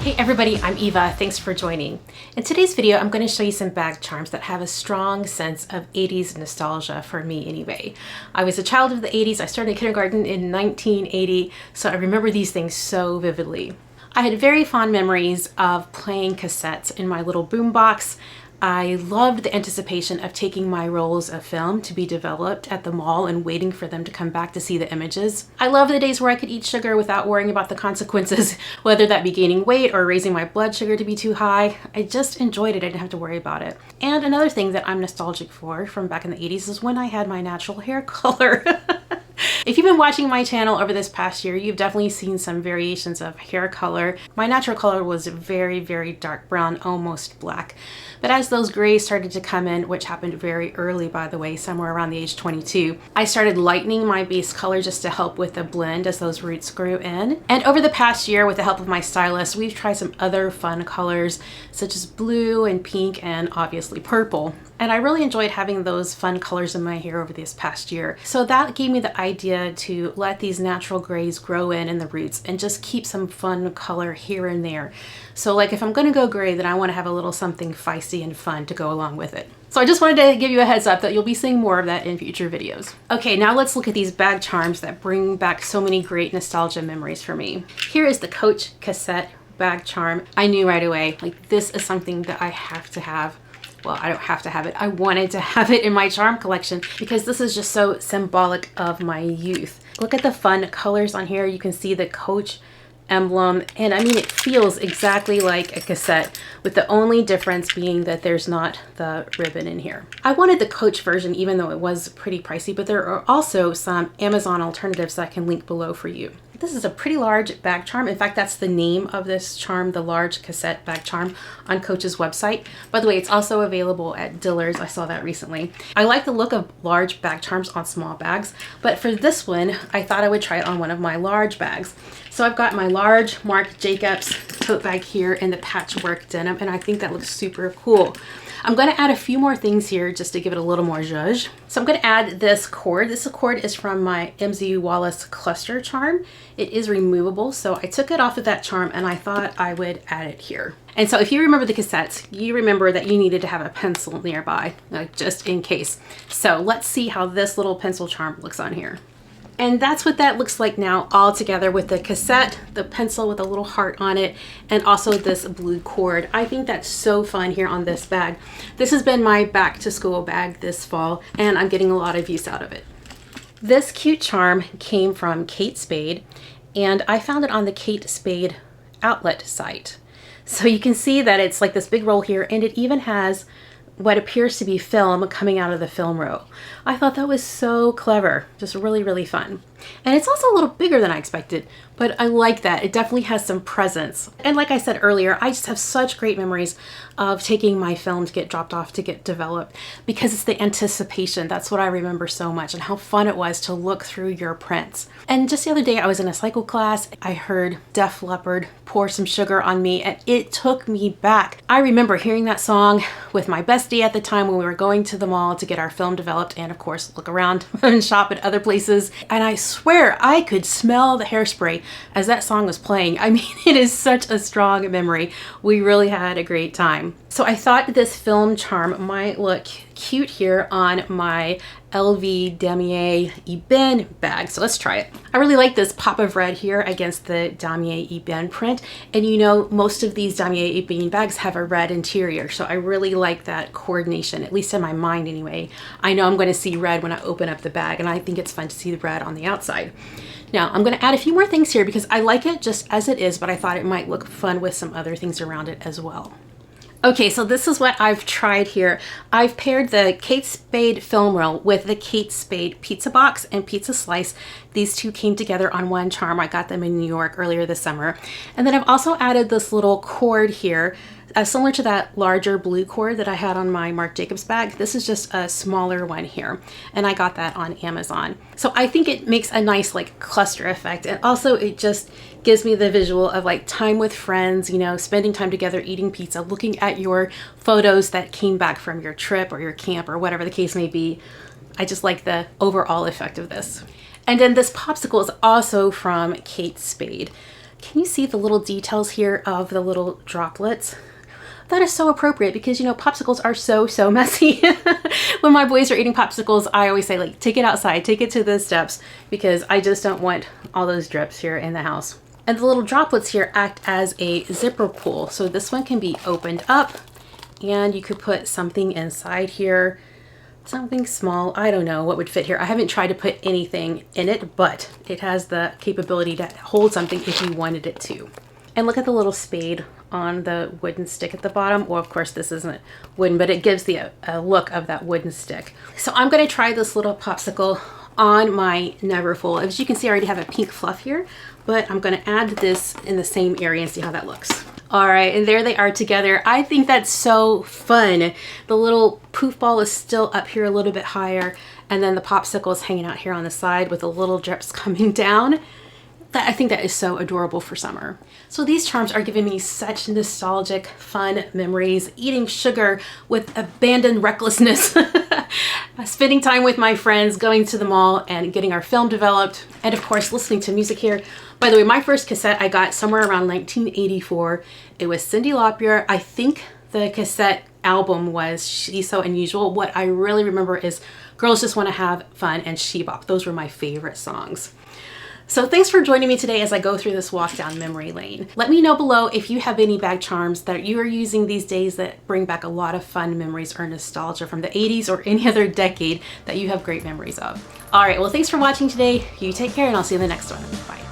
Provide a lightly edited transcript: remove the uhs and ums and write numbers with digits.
Hey everybody, I'm Eva. Thanks for joining. In today's video, I'm going to show you some bag charms that have a strong sense of 80s nostalgia for me anyway. I was a child of the 80s. I started kindergarten in 1980, so I remember these things so vividly. I had very fond memories of playing cassettes in my little boombox. I loved the anticipation of taking my rolls of film to be developed at the mall and waiting for them to come back to see the images. I loved the days where I could eat sugar without worrying about the consequences, whether that be gaining weight or raising my blood sugar to be too high. I just enjoyed it. I didn't have to worry about it. And another thing that I'm nostalgic for from back in the 80s is when I had my natural hair color. If you've been watching my channel over this past year, you've definitely seen some variations of hair color. My natural color was very, very dark brown, almost black. But as those grays started to come in, which happened very early, by the way, somewhere around the age 22, I started lightening my base color just to help with the blend as those roots grew in. And over the past year, with the help of my stylist, we've tried some other fun colors, such as blue and pink and obviously purple. And I really enjoyed having those fun colors in my hair over this past year. So that gave me the idea to let these natural grays grow in the roots and just keep some fun color here and there. So like if I'm gonna go gray, then I wanna have a little something feisty and fun to go along with it. So I just wanted to give you a heads up that you'll be seeing more of that in future videos. Okay, now let's look at these bag charms that bring back so many great nostalgia memories for me. Here is the Coach Cassette bag charm. I knew right away, like this is something that I have to have. Well, I don't have to have it. I wanted to have it in my charm collection because this is just so symbolic of my youth. Look at the fun colors on here. You can see the Coach emblem, and I mean it feels exactly like a cassette, with the only difference being that there's not the ribbon in here. I wanted the Coach version even though it was pretty pricey, but there are also some Amazon alternatives that I can link below for you. This is a pretty large bag charm. In fact, that's the name of this charm, the large cassette bag charm on Coach's website. By the way, it's also available at Dillard's. I saw that recently. I like the look of large bag charms on small bags, but for this one, I thought I would try it on one of my large bags. So I've got my large Marc Jacobs tote bag here in the patchwork denim, and I think that looks super cool. I'm going to add a few more things here just to give it a little more zhuzh. So I'm going to add this cord. This cord is from my MZ Wallace cluster charm. It is removable, so I took it off of that charm and I thought I would add it here. And so if you remember the cassettes, you remember that you needed to have a pencil nearby, like just in case. So let's see how this little pencil charm looks on here. And that's what that looks like now, all together with the cassette, the pencil with a little heart on it, and also this blue cord. I think that's so fun here on this bag. This has been my back to school bag this fall, and I'm getting a lot of use out of it. This cute charm came from Kate Spade, and I found it on the Kate Spade outlet site. So you can see that it's like this big roll here, and it even has what appears to be film coming out of the film roll. I thought that was so clever, just really, really fun. And it's also a little bigger than I expected, but I like that. It definitely has some presence. And like I said earlier, I just have such great memories of taking my film to get dropped off to get developed because it's the anticipation. That's what I remember so much, and how fun it was to look through your prints. And just the other day I was in a cycle class. I heard Def Leppard Pour Some Sugar on Me, and it took me back. I remember hearing that song with my bestie at the time when we were going to the mall to get our film developed and of course look around and shop at other places. And I swear I could smell the hairspray as that song was playing. I mean, it is such a strong memory. We really had a great time. So I thought this film charm might look cute here on my LV Damier Ebene bag. So let's try it. I really like this pop of red here against the Damier Ebene print. And you know, most of these Damier Ebene bags have a red interior. So I really like that coordination, at least in my mind anyway. I know I'm going to see red when I open up the bag, and I think it's fun to see the red on the outside. Now I'm going to add a few more things here because I like it just as it is, but I thought it might look fun with some other things around it as well. Okay, so this is what I've tried here. I've paired the Kate Spade film roll with the Kate Spade pizza box and pizza slice. These two came together on one charm. I got them in New York earlier this summer. And then I've also added this little cord here, similar to that larger blue cord that I had on my Marc Jacobs bag. This is just a smaller one here, and I got that on Amazon. So I think it makes a nice like cluster effect, and also it just gives me the visual of like time with friends, you know, spending time together, eating pizza, looking at your photos that came back from your trip or your camp or whatever the case may be. I just like the overall effect of this. And then this popsicle is also from Kate Spade. Can you see the little details here of the little droplets? That is so appropriate because, you know, popsicles are so messy. When my boys are eating popsicles, I always say, like, take it outside, take it to the steps, because I just don't want all those drips here in the house. And the little droplets here act as a zipper pull. So this one can be opened up and you could put something inside here, something small. I don't know what would fit here. I haven't tried to put anything in it, but it has the capability to hold something if you wanted it to. And look at the little spade on the wooden stick at the bottom. Well, of course, this isn't wooden, but it gives the look of that wooden stick. So I'm going to try this little popsicle on my Neverfull. As you can see, I already have a pink fluff here, but I'm going to add this in the same area and see how that looks. All right, and there they are together. I think that's so fun. The little poof ball is still up here a little bit higher, and then the popsicle is hanging out here on the side with the little drips coming down. I think that is so adorable for summer. So these charms are giving me such nostalgic, fun memories, eating sugar with abandoned recklessness, spending time with my friends, going to the mall and getting our film developed, and of course, listening to music here. By the way, my first cassette I got somewhere around 1984. It was Cyndi Lauper. I think the cassette album was She's So Unusual. What I really remember is Girls Just Want to Have Fun and She Bop. Those were my favorite songs. So thanks for joining me today as I go through this walk down memory lane. Let me know below if you have any bag charms that you are using these days that bring back a lot of fun memories or nostalgia from the 80s or any other decade that you have great memories of. All right, well, thanks for watching today. You take care and I'll see you in the next one. Bye.